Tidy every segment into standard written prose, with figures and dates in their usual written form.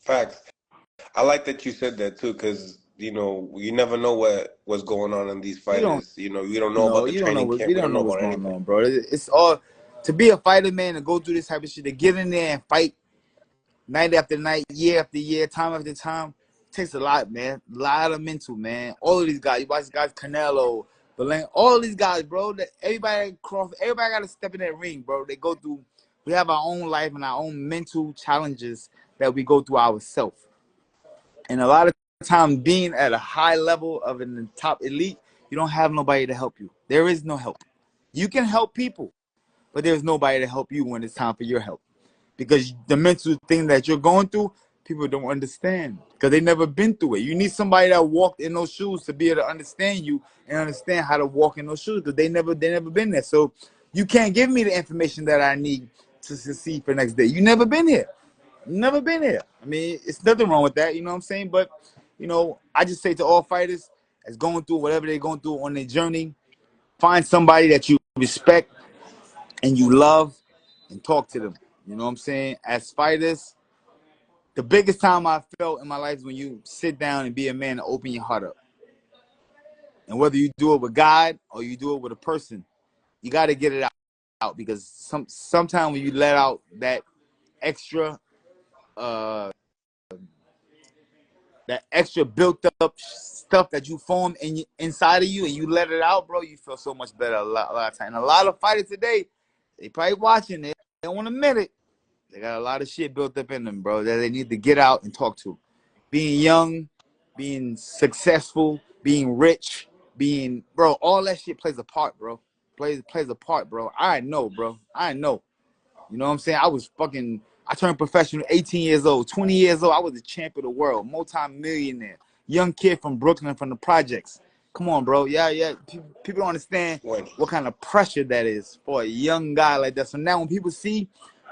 Facts. I like that you said that too, because you never know what's going on in these You don't fighters. You don't know about the you don't know training what camp. we We don't don't know know what's about going anything. on, bro. It's all to be a fighter, man, to go through this type of shit, to get in there and fight night after night, year after year, time after time. Takes a lot, man. A lot of mental, man. All of these guys, you watch these guys, Canelo, Berlenga, all these guys, bro. Everybody got to step in that ring, bro. They go through. We have our own life and our own mental challenges that we go through ourselves. And a lot of time, being at a high level of the top elite, you don't have nobody to help you. There is no help. You can help people, but there's nobody to help you when it's time for your help. Because the mental thing that you're going through, people don't understand because they never been through it. You need somebody that walked in those shoes to be able to understand you and understand how to walk in those shoes because they never been there. So you can't give me the information that I need to succeed for the next day. You never been here. Never been here. I mean, it's nothing wrong with that, you know what I'm saying? But, I just say to all fighters that's going through whatever they're going through on their journey, find somebody that you respect and you love and talk to them. You know what I'm saying? As fighters, the biggest time I felt in my life is when you sit down and be a man and open your heart up. And whether you do it with God or you do it with a person, you got to get it out because sometimes when you let out that extra uh built up stuff that you formed inside of you and you let it out, bro, you feel so much better a lot of time. And a lot of fighters today, they probably watching it, they don't want to admit it. They got a lot of shit built up in them, bro, that they need to get out and talk to. Being young, being successful, being rich, bro, all that shit plays a part, bro. Plays a part, bro. I know, bro. I know. You know what I'm saying? I turned professional 18 years old, 20 years old. I was the champ of the world, multi-millionaire, young kid from Brooklyn, from the projects. Come on, bro. Yeah. People don't understand what kind of pressure that is for a young guy like that. So now when people see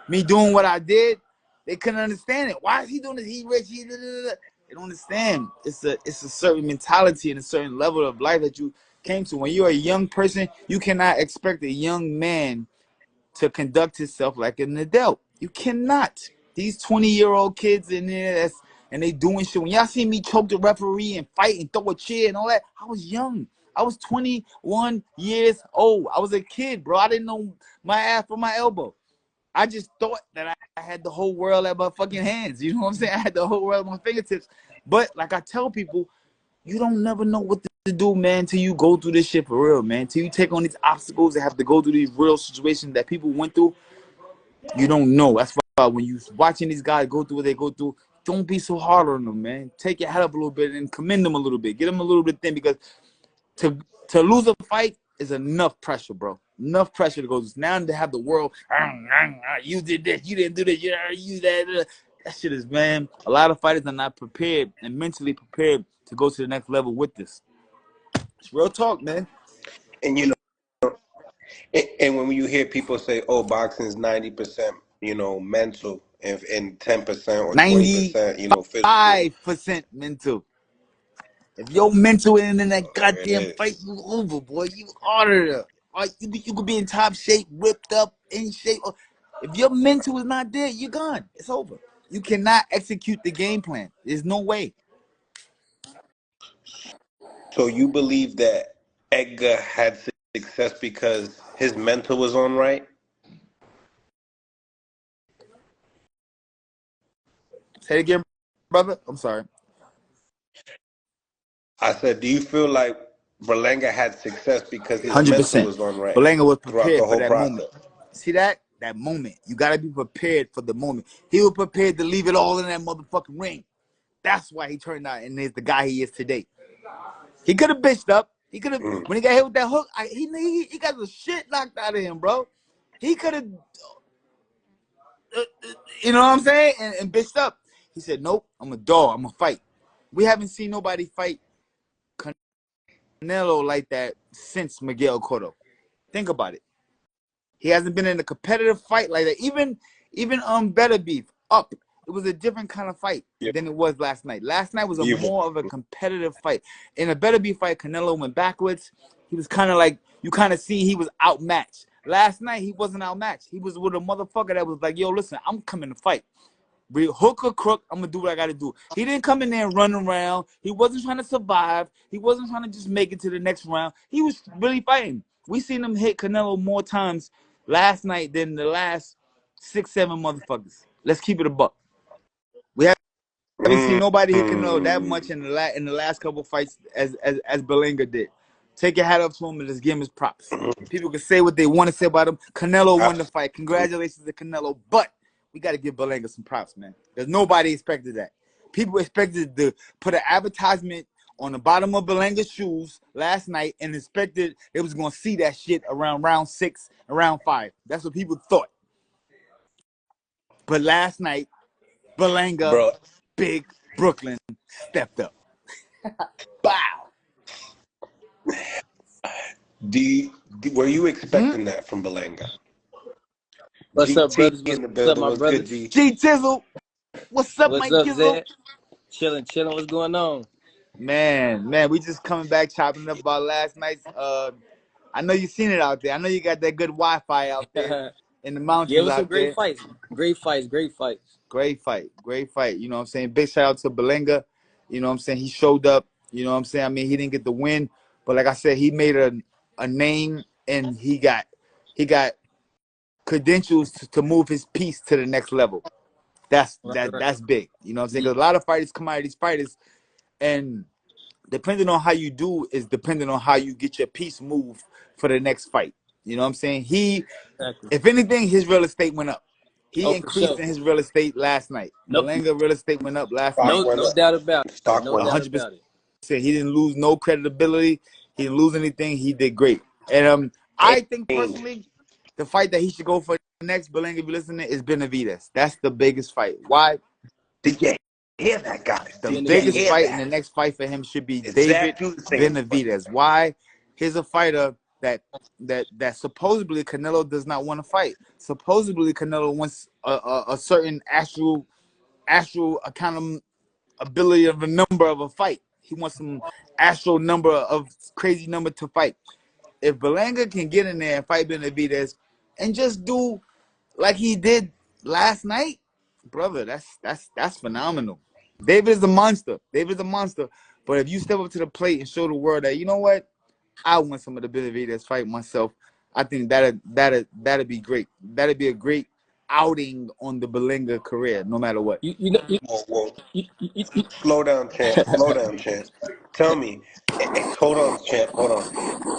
me doing what I did, they couldn't understand it. Why is he doing this? He rich. They don't understand. It's a certain mentality and a certain level of life that you came to. When you're a young person, you cannot expect a young man to conduct himself like an adult. You cannot. These 20-year-old kids in there and they doing shit. When y'all see me choke the referee and fight and throw a chair and all that, I was young. I was 21 years old. I was a kid, bro. I didn't know my ass from my elbow. I just thought that I had the whole world at my fucking hands. You know what I'm saying? I had the whole world at my fingertips. But like I tell people, you don't never know what to do, man, till you go through this shit for real, man. Till you take on these obstacles and have to go through these real situations that people went through, you don't know. That's why when you watching these guys go through what they go through, don't be so hard on them, man. Take your head up a little bit and commend them a little bit. Get them a little bit thin because to lose a fight is enough pressure, bro. Enough pressure to go. Now to have the world, you did this, you didn't do this, you that. That shit is, man. A lot of fighters are not prepared and mentally prepared to go to the next level with this. It's real talk, man. And and when you hear people say, "Oh, boxing is 90%, mental, and 10% or 20%, physical," 95% mental. If your mental ain't in that there it goddamn fight, is. you over, boy. You out of there. Like, you could be in top shape, ripped up, in shape. If your mental is not there, you're gone. It's over. You cannot execute the game plan. There's no way. So you believe that Edgar had success because his mental was on right? Say it again, brother. I'm sorry. I said, do you feel like Berlenga had success because his mental 100%. was on right Berlenga was throughout the prepared for whole that moment. process? See that? That moment. You got to be prepared for the moment. He was prepared to leave it all in that motherfucking ring. That's why he turned out and is the guy he is today. He could have bitched up. He could have, when he got hit with that hook, he got the shit knocked out of him, bro. He could have, you know what I'm saying? And bitched up. He said, nope, I'm a dog. I'm going to fight. We haven't seen nobody fight Canelo like that since Miguel Cotto. Think about it. He hasn't been in a competitive fight like that. Even Better Beef up. It was a different kind of fight Yeah. than it was last night. Last night was a Even more of a competitive fight. In a Better Beef fight, Canelo went backwards. He was kind of like, you kind of see he was outmatched. Last night, he wasn't outmatched. He was with a motherfucker that was like, yo, listen, I'm coming to fight. Hook or crook, I'm gonna do what I gotta do. He didn't come in there and run around. He wasn't trying to survive. He wasn't trying to just make it to the next round. He was really fighting. We seen him hit Canelo more times last night than the last 6, 7 motherfuckers. Let's keep it a buck. We haven't seen nobody hit Canelo that much in the last couple fights as Berlenga did. Take your hat off to him and just give him his props. People can say what they want to say about him. Canelo won the fight. Congratulations to Canelo, but we got to give Berlenga some props, man. Because nobody expected that. People expected to put an advertisement on the bottom of Berlenga's shoes last night and expected they was going to see that shit around round 6 and round 5. That's what people thought. But last night, Berlenga, Big Brooklyn, stepped up. Bow. Were you expecting that from Berlenga? What's up, brothers? What's up, my brothers? G Tizzle. What's up, Mike Tizzle? Chilling. What's going on? Man, we just coming back, chopping up about last night's. I know you seen it out there. I know you got that good Wi-Fi out there in the mountains. Yeah, it was some great fights. Great fight. You know what I'm saying? Big shout out to Berlenga. You know what I'm saying? He showed up. You know what I'm saying? I mean, he didn't get the win, but like I said, he made a name and he got credentials to move his piece to the next level. That's big. You know what I'm saying? Because a lot of fighters come out of these fighters, and depending on how you do is depending on how you get your piece moved for the next fight. You know what I'm saying? If anything, his real estate went up. He increased in his real estate last night. Berlenga real estate went up last night. No doubt about it. Stock went up. 100%. He didn't lose no credibility. He didn't lose anything. He did great. And I think personally, the fight that he should go for next, Berlenga, if you're listening, is Benavidez. That's the biggest fight. Why? Did you hear that, guys? The biggest fight and the next fight for him should be David Benavidez. Why? Here's a fighter that supposedly Canelo does not want to fight. Supposedly Canelo wants a certain astral accountability of a number of a fight. He wants some astral number of crazy number to fight. If Berlenga can get in there and fight Benavidez and just do like he did last night, brother, that's phenomenal. David is a monster. But if you step up to the plate and show the world that, you know what, I want some of the Benavidez fight myself, I think that'd be great. That'd be a great outing on the Berlenga career, no matter what. Slow down, champ. Tell me, hold on, champ. Hold on.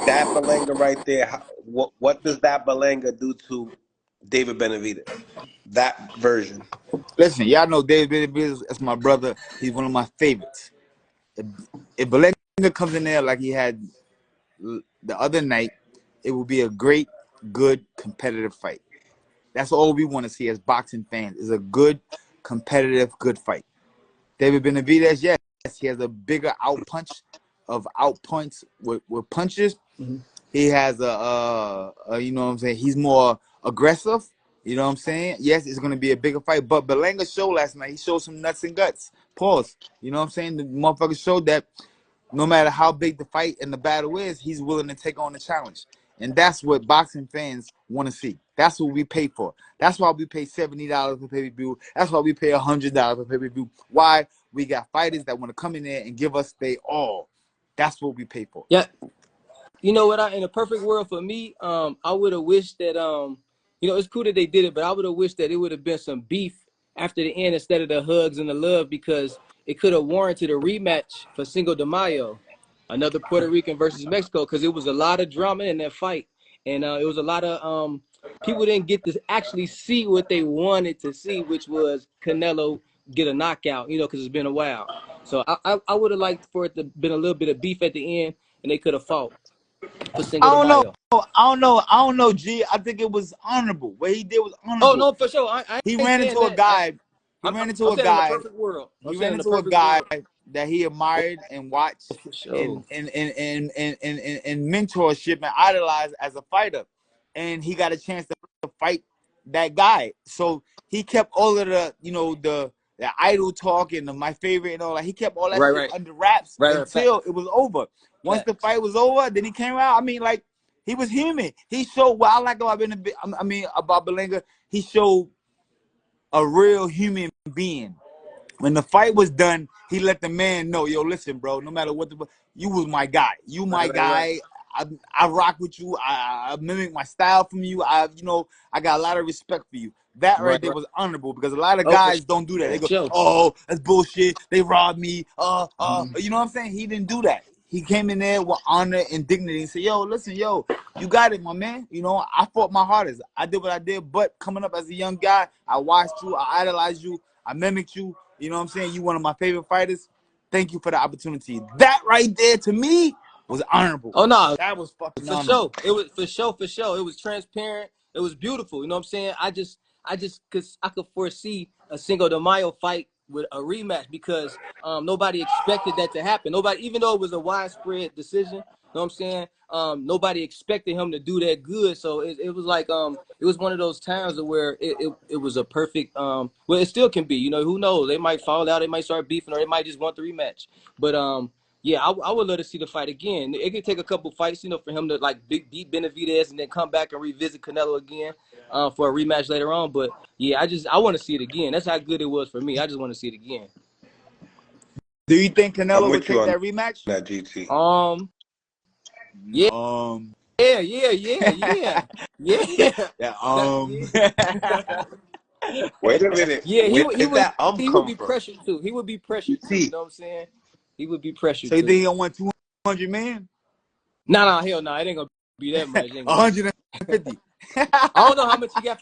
That Berlenga right there. What does that Berlenga do to David Benavidez? That version. Listen, y'all know David Benavidez. That's my brother. He's one of my favorites. If Berlenga comes in there like he had the other night, it will be a great, good, competitive fight. That's all we want to see as boxing fans, is a good, competitive, good fight. David Benavidez, yes, he has a bigger outpunch with punches. He has you know what I'm saying, he's more aggressive. You know what I'm saying? Yes, it's going to be a bigger fight. But Berlenga showed last night, he showed some nuts and guts. Pause. You know what I'm saying? The motherfucker showed that no matter how big the fight and the battle is, he's willing to take on the challenge. And that's what boxing fans want to see. That's what we pay for. That's why we pay $70 for pay-per-view. That's why we pay $100 for pay-per-view. Why? We got fighters that want to come in there and give us their all. That's what we pay for. Yeah. You know what? In a perfect world for me, I would have wished that, you know, it's cool that they did it, but I would have wished that it would have been some beef after the end instead of the hugs and the love, because it could have warranted a rematch for Cinco de Mayo, another Puerto Rican versus Mexico, because it was a lot of drama in that fight. And it was a lot of people didn't get to actually see what they wanted to see, which was Canelo get a knockout, you know, because it's been a while. So I would have liked for it to been a little bit of beef at the end, and they could have fought for Cinco de Mayo. I don't know, G. I think it was honorable. What he did was honorable. Oh no, for sure. He ran into a guy. He ran into a guy that he admired and watched in mentorship and idolized as a fighter, and he got a chance to fight that guy. So he kept all of the, you know, the idol talk and my favorite and all that. He kept all that shit under wraps until it was over. Once the fight was over, then he came out. I mean, like, he was human. He showed what I like about Berlenga. He showed a real human being. When the fight was done, he let the man know, yo, listen, bro, no matter what you was my guy. You my guy. I rock with you. I mimic my style from you. I got a lot of respect for you. That right there was honorable because a lot of guys don't do that. They go, oh, that's bullshit. They robbed me. You know what I'm saying? He didn't do that. He came in there with honor and dignity and said, yo, listen, yo, you got it, my man. You know, I fought my hardest. I did what I did. But coming up as a young guy, I watched you. I idolized you. I mimicked you. You know what I'm saying? You one of my favorite fighters. Thank you for the opportunity. That right there to me was honorable. Oh no, that was fucking for honorable. sure. It was for sure. It was transparent. It was beautiful. You know what I'm saying? Cause I could foresee a Cinco de Mayo fight with a rematch because nobody expected that to happen. Nobody, even though it was a widespread decision, you know what I'm saying? Nobody expected him to do that good. So it was like it was one of those times where it was a perfect well, it still can be. You know, who knows? They might fall out, they might start beefing, or they might just want the rematch. But yeah, I would love to see the fight again. It could take a couple fights, you know, for him to like beat Benavidez and then come back and revisit Canelo again for a rematch later on. But yeah, I want to see it again. That's how good it was for me. I just want to see it again. Do you think I'm Canelo would with you take on that rematch? that, GT. Yeah, Um, yeah. yeah, That, Wait a minute. yeah, Where he did would that he would come be from? pressured too. He would be pressured too. You GT. know what I'm saying? He would be pressured so you too. think he'll win 200 million? No, hell no. It ain't gonna be that much. It ain't gonna be. 150. I don't know how much he got.